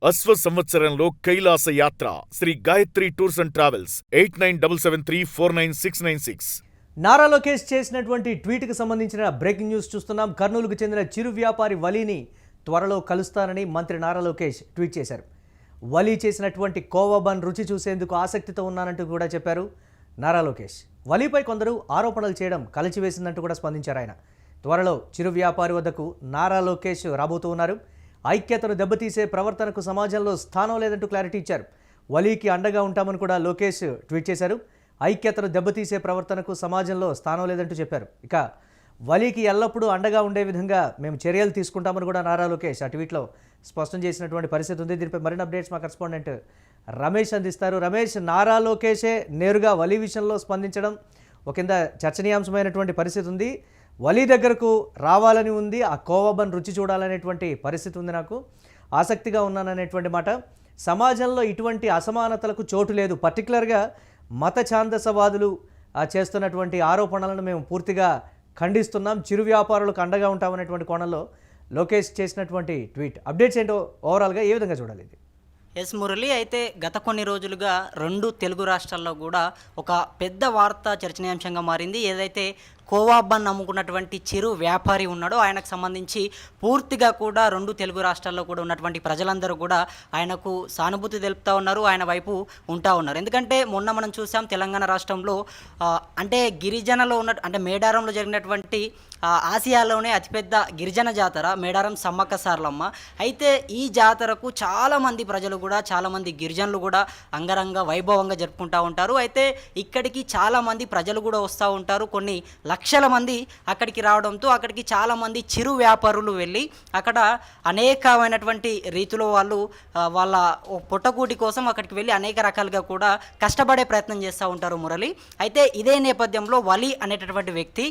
అశ్వ సంవత్సరంలో కైలాస యాత్ర Shri Gayatri tours and travels 8977349696. Nara Lokesh చేసినటువంటి ట్వీట్కి సంబంధించిన బ్రేకింగ్ న్యూస్ చూస్తున్నాం. కర్నూలుకు చెందిన చిరు వ్యాపారి వలీని త్వరలో కలుస్తానని మంత్రి నారా లోకేష్ ట్వీట్ చేశారు. వలీ చేసినటువంటి కోవా బన్ రుచి చూసేందుకు ఆసక్తితో ఉన్నానంటూ కూడా చెప్పారు నారా లోకేష్. వలీపై కొందరు ఆరోపణలు చేయడం కలిచివేసిందంటూ కూడా స్పందించారు ఆయన. త్వరలో చిరు వ్యాపారి వద్దకు నారా లోకేష్ రాబోతూ ఉన్నారు. ఐక్యతను దెబ్బతీసే ప్రవర్తనకు సమాజంలో స్థానం లేదంటూ క్లారిటీ ఇచ్చారు. వలీకి అండగా ఉంటామని కూడా లోకేష్ ట్వీట్ చేశారు. ఐక్యతను దెబ్బతీసే ప్రవర్తనకు సమాజంలో స్థానం లేదంటూ చెప్పారు. ఇక వలీకి ఎల్లప్పుడూ అండగా ఉండే విధంగా మేము చర్యలు తీసుకుంటామని కూడా నారా లోకేష్ ఆ ట్వీట్లో స్పష్టం చేసినటువంటి పరిస్థితి ఉంది. దీనిపై మరిన్ని అప్డేట్స్ మా కరెస్పాండెంట్ రమేష్ అందిస్తారు. రమేష్, నారా లోకేషే నేరుగా వలీ విషయంలో స్పందించడం ఒక కింద చర్చనీయాంశమైనటువంటి పరిస్థితి ఉంది. వలీ దగ్గరకు రావాలని ఉంది, ఆ కోవబన్ రుచి చూడాలనేటువంటి పరిస్థితి ఉంది. నాకు ఆసక్తిగా ఉన్నాననేటువంటి మాట. సమాజంలో ఇటువంటి అసమానతలకు చోటు లేదు. పర్టికులర్గా మత ఛాందసవాదులు చేస్తున్నటువంటి ఆరోపణలను మేము పూర్తిగా ఖండిస్తున్నాం. చిరు వ్యాపారులకు అండగా ఉంటామనేటువంటి కోణంలో లోకేష్ చేసినటువంటి ట్వీట్ అప్డేట్స్ ఏంటో ఓవరాల్గా ఏ విధంగా చూడాలి ఇది? ఎస్ మురళి, అయితే గత కొన్ని రోజులుగా రెండు తెలుగు రాష్ట్రాల్లో కూడా ఒక పెద్ద వార్త చర్చనీయాంశంగా మారింది. ఏదైతే కోవా బన్ అమ్ముకున్నటువంటి చిరు వ్యాపారి ఉన్నాడో ఆయనకు సంబంధించి పూర్తిగా కూడా రెండు తెలుగు రాష్ట్రాల్లో కూడా ఉన్నటువంటి ప్రజలందరూ కూడా ఆయనకు సానుభూతి తెలుపుతూ ఉన్నారు, ఆయన వైపు ఉంటా ఉన్నారు. ఎందుకంటే మొన్న మనం చూసాం తెలంగాణ రాష్ట్రంలో అంటే గిరిజనలో ఉన్న అంటే మేడారంలో జరిగినటువంటి ఆసియాలోనే అతిపెద్ద గిరిజన జాతర మేడారం సమ్మక్క సారలమ్మ. అయితే ఈ జాతరకు చాలామంది ప్రజలు కూడా చాలామంది గిరిజనులు కూడా అంగరంగ వైభవంగా జరుపుకుంటూ ఉంటారు. అయితే ఇక్కడికి చాలామంది ప్రజలు కూడా వస్తూ ఉంటారు. కొన్ని లక్షల మంది అక్కడికి రావడంతో అక్కడికి చాలామంది చిరు వ్యాపారులు వెళ్ళి అక్కడ అనేకమైనటువంటి రీతిలో వాళ్ళు వాళ్ళ పొట్టకూటి కోసం అక్కడికి వెళ్ళి అనేక రకాలుగా కూడా కష్టపడే ప్రయత్నం చేస్తూ ఉంటారు మురళి. అయితే ఇదే నేపథ్యంలో వలీ అనేటటువంటి వ్యక్తి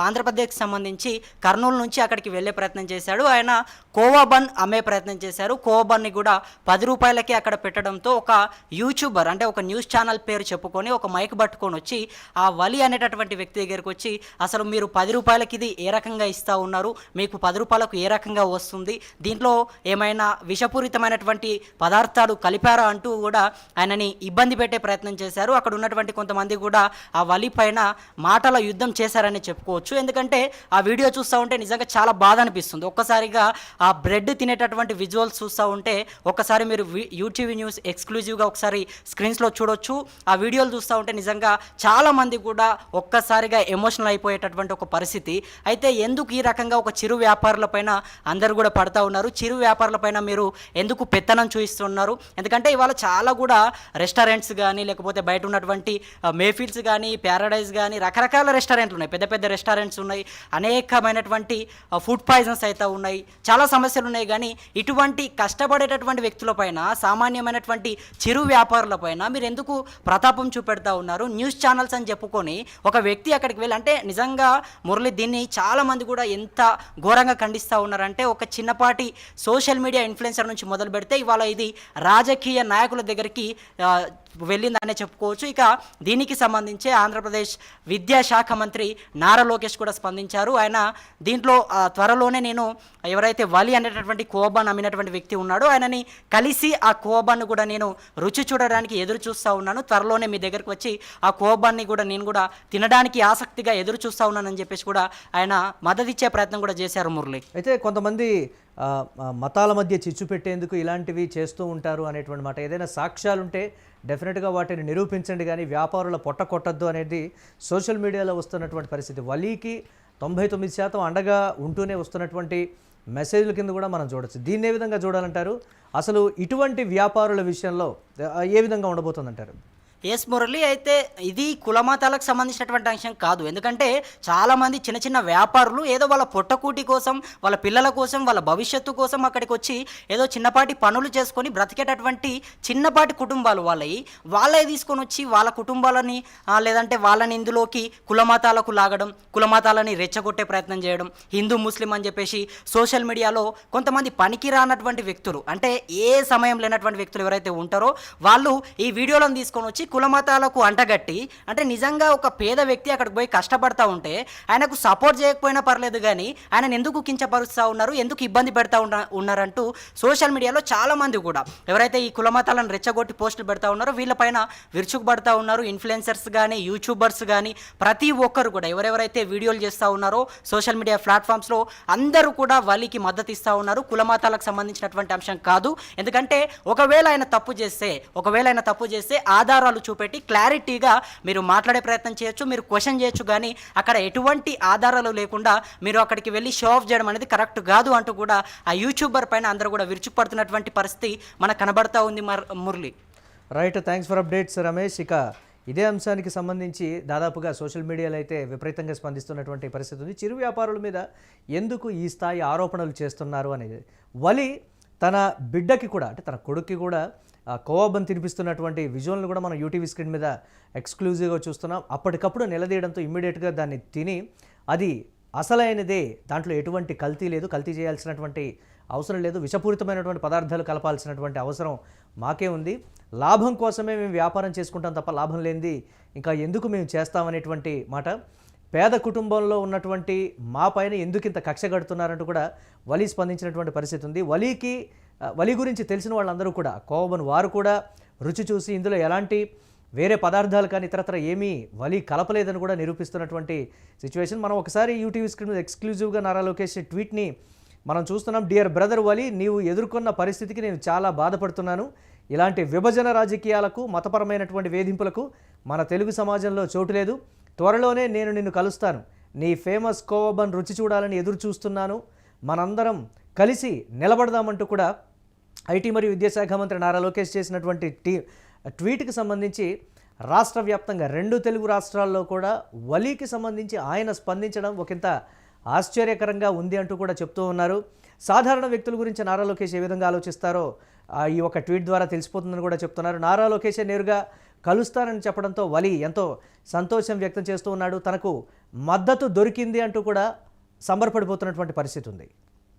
ఆంధ్రప్రదేశ్కి సంబంధించి కర్నూలు నుంచి అక్కడికి వెళ్ళే ప్రయత్నం చేశాడు. ఆయన కోవా బన్ అమ్మే ప్రయత్నం చేశారు. కోవా బన్ని కూడా 10 రూపాయలకి అక్కడ పెట్టడంతో ఒక యూట్యూబర్ అంటే ఒక న్యూస్ ఛానల్ పేరు చెప్పుకొని ఒక మైక్ పట్టుకొని వచ్చి ఆ వలీ అనేటటువంటి వ్యక్తి దగ్గరికి వచ్చి అసలు మీరు 10 రూపాయలకి ఇది ఏ రకంగా ఇస్తూ ఉన్నారు, మీకు 10 రూపాయలకు ఏ రకంగా వస్తుంది, దీంట్లో ఏమైనా విషపూరితమైనటువంటి పదార్థాలు కలిపారా అంటూ కూడా ఆయనని ఇబ్బంది పెట్టే ప్రయత్నం చేశారు. అక్కడ ఉన్నటువంటి కొంతమంది కూడా ఆ వలి పైన మాటల యుద్ధం చేశారని చెప్పుకోవచ్చు. ఎందుకంటే ఆ వీడియో చూస్తూ ఉంటే నిజంగా చాలా బాధ అనిపిస్తుంది. ఒక్కసారిగా ఆ బ్రెడ్ తినేటటువంటి విజువల్స్ చూస్తూ ఉంటే ఒక్కసారి మీరు యూటీవీ న్యూస్ ఎక్స్క్లూజివ్గా ఒకసారి స్క్రీన్స్లో చూడొచ్చు. ఆ వీడియోలు చూస్తూ ఉంటే నిజంగా చాలామంది కూడా ఒక్కసారిగా ఎమోషనల్ అయిపోయేటటువంటి ఒక పరిస్థితి. అయితే ఎందుకు ఈ రకంగా ఒక చిరు వ్యాపారులపైన అందరూ కూడా పడతా ఉన్నారు, చిరు వ్యాపారులపైన మీరు ఎందుకు పెత్తనం చూపిస్తున్నారు? ఎందుకంటే ఇవాళ చాలా కూడా రెస్టారెంట్స్ కానీ లేకపోతే బయట ఉన్నటువంటి మేఫిల్స్ కానీ ప్యారడైజ్ కానీ రకరకాల రెస్టారెంట్లు ఉన్నాయి, పెద్ద పెద్ద రెస్టారెంట్స్ ఉన్నాయి, అనేకమైనటువంటి ఫుడ్ పాయిజన్స్ అయితే ఉన్నాయి, చాలా సమస్యలు ఉన్నాయి. కానీ ఇటువంటి కష్టపడేటటువంటి వ్యక్తులపైన సామాన్యమైనటువంటి చిరు వ్యాపారులపైన మీరు ఎందుకు ప్రతాపం చూపెడతా ఉన్నారు? న్యూస్ ఛానల్స్ అని చెప్పుకొని ఒక వ్యక్తి అక్కడికి వెళ్ళి అంటే నిజంగా మురళి దీన్ని చాలామంది కూడా ఎంత ఘోరంగా ఖండిస్తూ ఉన్నారంటే ఒక చిన్నపాటి సోషల్ మీడియా ఇన్ఫ్లుయెన్సర్ నుంచి మొదలు పెడితే ఇవాళ ఇది రాజకీయ నాయకుల దగ్గరికి వెళ్ళిందనే చెప్పుకోవచ్చు. ఇక దీనికి సంబంధించి ఆంధ్రప్రదేశ్ విద్యాశాఖ మంత్రి నారా లోకేష్ కూడా స్పందించారు. ఆయన దీంట్లో త్వరలోనే నేను ఎవరైతే వలి అనేటటువంటి కోబాన్ అమ్మినటువంటి వ్యక్తి ఉన్నాడో ఆయనని కలిసి ఆ కోబాన్ని కూడా నేను రుచి చూడడానికి ఎదురు చూస్తూ ఉన్నాను, త్వరలోనే మీ దగ్గరకు వచ్చి ఆ కోబాన్ని కూడా నేను కూడా తినడానికి ఆసక్తిగా ఎదురు చూస్తూ ఉన్నానని చెప్పేసి కూడా ఆయన మద్దతు ఇచ్చే ప్రయత్నం కూడా చేశారు మురళి. అయితే కొంతమంది మతాల మధ్య చిచ్చు పెట్టేందుకు ఇలాంటివి చేస్తూ ఉంటారు అనేటువంటి మాట. ఏదైనా సాక్ష్యాలుంటే డెఫినెట్గా వాటిని నిరూపించండి, కానీ వ్యాపారుల పొట్ట కొట్టద్దు అనేది సోషల్ మీడియాలో వస్తున్నటువంటి పరిస్థితి. వలీకి 99% అండగా ఉంటూనే వస్తున్నటువంటి మెసేజ్ల కింద కూడా మనం చూడొచ్చు. దీన్ని ఏ విధంగా చూడాలంటారు? అసలు ఇటువంటి వ్యాపారుల విషయంలో ఏ విధంగా ఉండబోతుందంటారు? ఎస్ మురళి, అయితే ఇది కులమతాలకు సంబంధించినటువంటి అంశం కాదు. ఎందుకంటే చాలామంది చిన్న చిన్న వ్యాపారులు ఏదో వాళ్ళ పొట్టకూటి కోసం, వాళ్ళ పిల్లల కోసం, వాళ్ళ భవిష్యత్తు కోసం అక్కడికి వచ్చి ఏదో చిన్నపాటి పనులు చేసుకొని బ్రతికేటటువంటి చిన్నపాటి కుటుంబాలు వాళ్ళే తీసుకొని వచ్చి వాళ్ళ కుటుంబాలని లేదంటే వాళ్ళని ఇందులోకి కులమతాలకు లాగడం, కులమతాలని రెచ్చగొట్టే ప్రయత్నం చేయడం, హిందూ ముస్లిం అని చెప్పేసి సోషల్ మీడియాలో కొంతమంది పనికి రానటువంటి వ్యక్తులు అంటే ఏ సమయం లేనటువంటి వ్యక్తులు ఎవరైతే ఉంటారో వాళ్ళు ఈ వీడియోలను తీసుకొని వచ్చి కులమతాలకు అంటగట్టి, అంటే నిజంగా ఒక పేద వ్యక్తి అక్కడికి పోయి కష్టపడతా ఉంటే ఆయనకు సపోర్ట్ చేయకపోయినా పర్లేదు కానీ ఆయనను ఎందుకు కించపరుస్తూ ఉన్నారు, ఎందుకు ఇబ్బంది పెడతా ఉన్నారంటూ సోషల్ మీడియాలో చాలామంది కూడా ఎవరైతే ఈ కులమతాలను రెచ్చగొట్టి పోస్టులు పెడతా ఉన్నారో వీళ్ళపైన విరుచుకుపడతా ఉన్నారు. ఇన్ఫ్లుయెన్సర్స్ కానీ యూట్యూబర్స్ కానీ ప్రతి ఒక్కరు కూడా ఎవరెవరైతే వీడియోలు చేస్తూ ఉన్నారో సోషల్ మీడియా ప్లాట్ఫామ్స్లో అందరూ కూడా వలీకి మద్దతు ఇస్తూ ఉన్నారు. కులమతాలకు సంబంధించినటువంటి అంశం కాదు. ఎందుకంటే ఒకవేళ ఆయన తప్పు చేస్తే ఆధారాలు చూపెట్టి క్లారిటీగా మీరు మాట్లాడే ప్రయత్నం చేయొచ్చు, మీరు క్వశ్చన్ చేయొచ్చు. కానీ అక్కడ ఎటువంటి ఆధారాలు లేకుండా మీరు అక్కడికి వెళ్ళి షో ఆఫ్ చేయడం అనేది కరెక్ట్ కాదు అంటూ కూడా ఆ యూట్యూబర్ పైన అందరూ కూడా విరుచుకుపడుతున్నటువంటి పరిస్థితి మనకు కనబడతా ఉంది. Murali, right, thanks for updates Ramesh. ఇక ఇదే అంశానికి సంబంధించి దాదాపుగా సోషల్ మీడియాలో అయితే విపరీతంగా స్పందిస్తున్నటువంటి పరిస్థితి ఉంది. చిరు వ్యాపారుల మీద ఎందుకు ఈ స్థాయి ఆరోపణలు చేస్తున్నారు అనేది. వలి తన బిడ్డకి కూడా, అంటే తన కొడుక్కి కూడా కోవాబన్ తినిపిస్తున్నటువంటి విజువల్ని కూడా మనం యూటీవీ స్క్రీన్ మీద ఎక్స్క్లూజివ్గా చూస్తున్నాం. అప్పటికప్పుడు నిలదీయడంతో ఇమ్మీడియట్గా దాన్ని తిని అది అసలైనదే, దాంట్లో ఎటువంటి కల్తీ లేదు, కల్తీ చేయాల్సినటువంటి అవసరం లేదు, విషపూరితమైనటువంటి పదార్థాలు కలపాల్సినటువంటి అవసరం మాకే ఉంది, లాభం కోసమే మేము వ్యాపారం చేసుకుంటాం తప్ప లాభం లేనిది ఇంకా ఎందుకు మేము చేస్తామనేటువంటి మాట. పేద కుటుంబంలో ఉన్నటువంటి మా పైన ఎందుకు ఇంత కక్ష కడుతున్నారంటూ కూడా వలి స్పందించినటువంటి పరిస్థితి ఉంది. వలి గురించి తెలిసిన వాళ్ళందరూ కూడా కోవబన్ వారు కూడా రుచి చూసి ఇందులో ఎలాంటి వేరే పదార్థాలు కానీ ఇతరత్ర ఏమీ వలి కలపలేదని కూడా నిరూపిస్తున్నటువంటి సిచ్యువేషన్. మనం ఒకసారి యూటీవీ స్క్రీన్ మీద ఎక్స్క్లూజివ్గా నారా లోకేష్ ట్వీట్ని మనం చూస్తున్నాం. డియర్ బ్రదర్ వలి, నీవు ఎదుర్కొన్న పరిస్థితికి నేను చాలా బాధపడుతున్నాను. ఇలాంటి విభజన రాజకీయాలకు, మతపరమైనటువంటి వేధింపులకు మన తెలుగు సమాజంలో చోటు లేదు. త్వరలోనే నేను నిన్ను కలుస్తాను. నీ ఫేమస్ కోవబన్ రుచి చూడాలని ఎదురు చూస్తున్నాను. మనందరం కలిసి నిలబడదామంటూ కూడా ఐటీ మరియు విద్యాశాఖ మంత్రి నారా లోకేష్ చేసినటువంటి ట్వీట్కి సంబంధించి రాష్ట్ర వ్యాప్తంగా 2 తెలుగు రాష్ట్రాల్లో కూడా వలీకి సంబంధించి ఆయన స్పందించడం ఒకంత ఆశ్చర్యకరంగా ఉంది అంటూ కూడా చెప్తూ ఉన్నారు. సాధారణ వ్యక్తుల గురించి నారా లోకేష్ ఏ విధంగా ఆలోచిస్తారో ఈ ఒక ట్వీట్ ద్వారా తెలిసిపోతుందని కూడా చెప్తున్నారు. నారా లోకేష్ నేరుగా కలుస్తానని చెప్పడంతో వలి ఎంతో సంతోషం వ్యక్తం చేస్తూ ఉన్నాడు. తనకు మద్దతు దొరికింది అంటూ కూడా సంబరపడిపోతున్నటువంటి పరిస్థితి ఉంది.